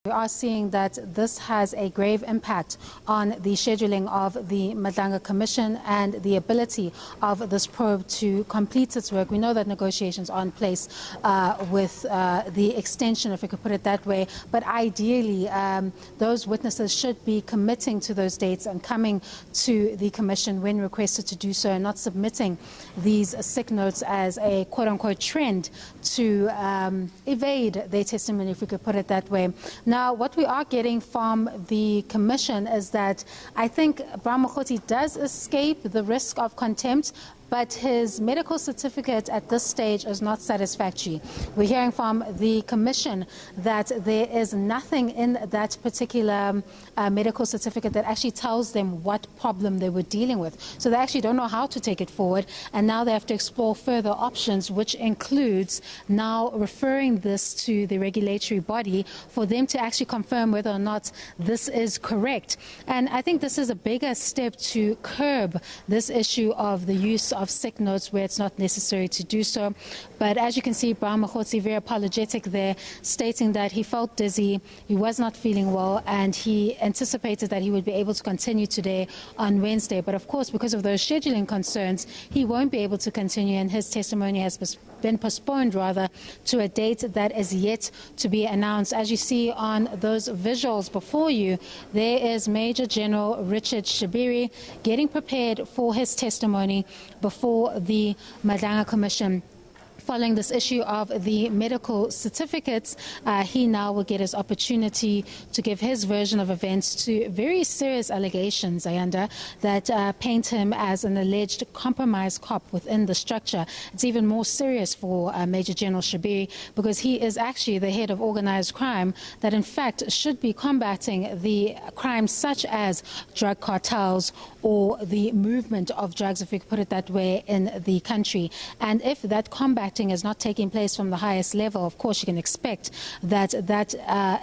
We are seeing that this has a grave impact on the scheduling of the Madlanga Commission and the ability of this probe to complete its work. We know that negotiations are in place with the extension, if we could put it that way, but ideally those witnesses should be committing to those dates and coming to the Commission when requested to do so, and not submitting these sick notes as a quote-unquote trend to evade their testimony, if we could put it that way. Now, what we are getting from the Commission is that I think Brian Mokhoti does escape the risk of contempt, but his medical certificate at this stage is not satisfactory. We're hearing from the Commission that there is nothing in that particular medical certificate that actually tells them what problem they were dealing with. So they actually don't know how to take it forward, and now they have to explore further options, which includes now referring this to the regulatory body for them to actually confirm whether or not this is correct. And I think this is a bigger step to curb this issue of the use of sick notes where it's not necessary to do so. But as you can see, Brian Mokhoti very apologetic there, stating that he felt dizzy, he was not feeling well, and he anticipated that he would be able to continue today on Wednesday. But of course, because of those scheduling concerns, he won't be able to continue, and his testimony has been postponed rather to a date that is yet to be announced. As you see on those visuals before you, there is Major General Richard Shibiri getting prepared for his testimony before the Madlanga Commission. Following this issue of the medical certificates, he now will get his opportunity to give his version of events to very serious allegations, Ayanda, that paint him as an alleged compromised cop within the structure. It's even more serious for Major General Shibiri, because he is actually the head of organized crime that in fact should be combating the crimes such as drug cartels or the movement of drugs, if we could put it that way, in the country. And if that combating is not taking place from the highest level, of course you can expect that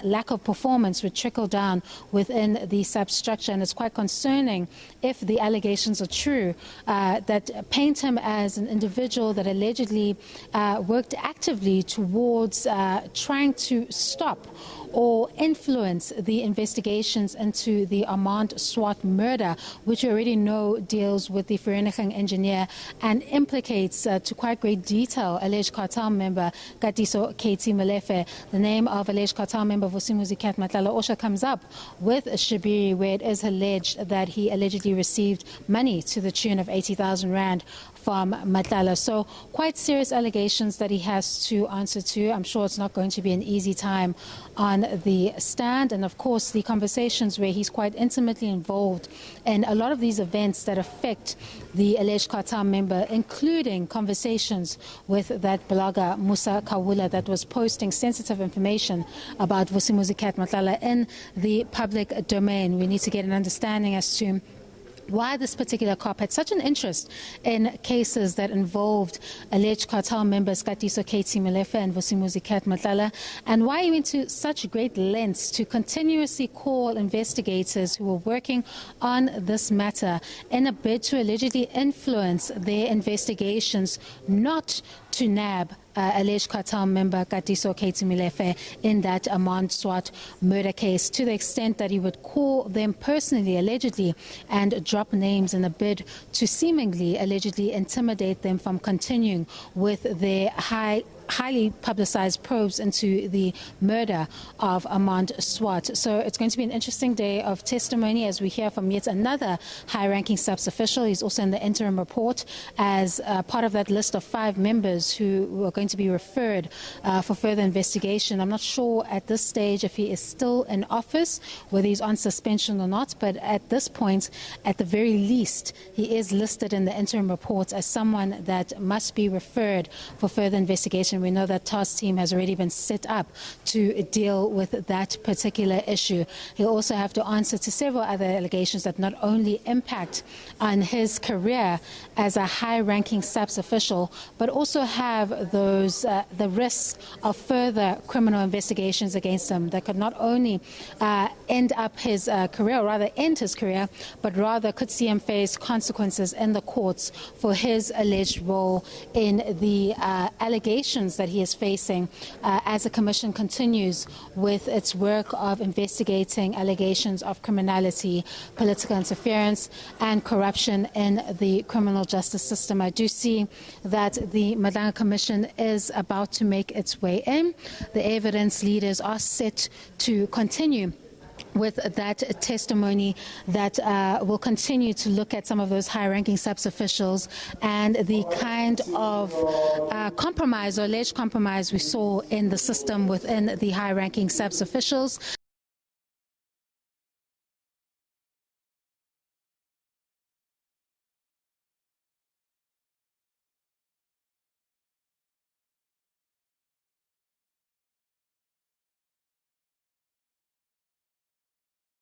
lack of performance would trickle down within the SAPS structure. And it's quite concerning if the allegations are true, that paint him as an individual that allegedly worked actively towards trying to stop or influence the investigations into the Armand Swart murder, which we already know deals with the Vereniging engineer and implicates to quite great detail alleged cartel member Katiso Katie Molefe. The name of alleged cartel member Vusumuzi Kat Matlala also comes up with Shibiri, where it is alleged that he allegedly received money to the tune of 80,000 rand from Matlala. So quite serious allegations that he has to answer to. I'm sure it's not going to be an easy time on the stand, and of course the conversations where he's quite intimately involved in a lot of these events that affect the alleged cartel member, including conversations with that blogger Musa Kawula that was posting sensitive information about Vusumuzi Kat Matlala in the public domain. We need to get an understanding as to why this particular cop had such an interest in cases that involved alleged cartel members Katiso Katie Molefe and Vusumuzi Kat Matlala, and why he went to such great lengths to continuously call investigators who were working on this matter in a bid to allegedly influence their investigations not to nab alleged cartel member Katiso Katie Molefe in that Armand Swart murder case, to the extent that he would call them personally, allegedly, and drop names in a bid to seemingly, allegedly intimidate them from continuing with their highly publicized probes into the murder of Armand Swart. So it's going to be an interesting day of testimony as we hear from yet another high-ranking SAPS official. He's also in the interim report as part of that list of 5 members who are going to be referred for further investigation. I'm not sure at this stage if he is still in office, whether he's on suspension or not, but at this point, at the very least, he is listed in the interim report as someone that must be referred for further investigation. We know that task team has already been set up to deal with that particular issue. He'll also have to answer to several other allegations that not only impact on his career as a high-ranking SAPS official, but also have those the risk of further criminal investigations against him that could not only end up his career, or rather end his career, but rather could see him face consequences in the courts for his alleged role in the allegation allegations that he is facing as the Commission continues with its work of investigating allegations of criminality, political interference, and corruption in the criminal justice system. I do see that the Madlanga Commission is about to make its way in. The evidence leaders are set to continue with that testimony that will continue to look at some of those high-ranking SAPS officials and the kind of compromise or alleged compromise we saw in the system within the high-ranking SAPS officials.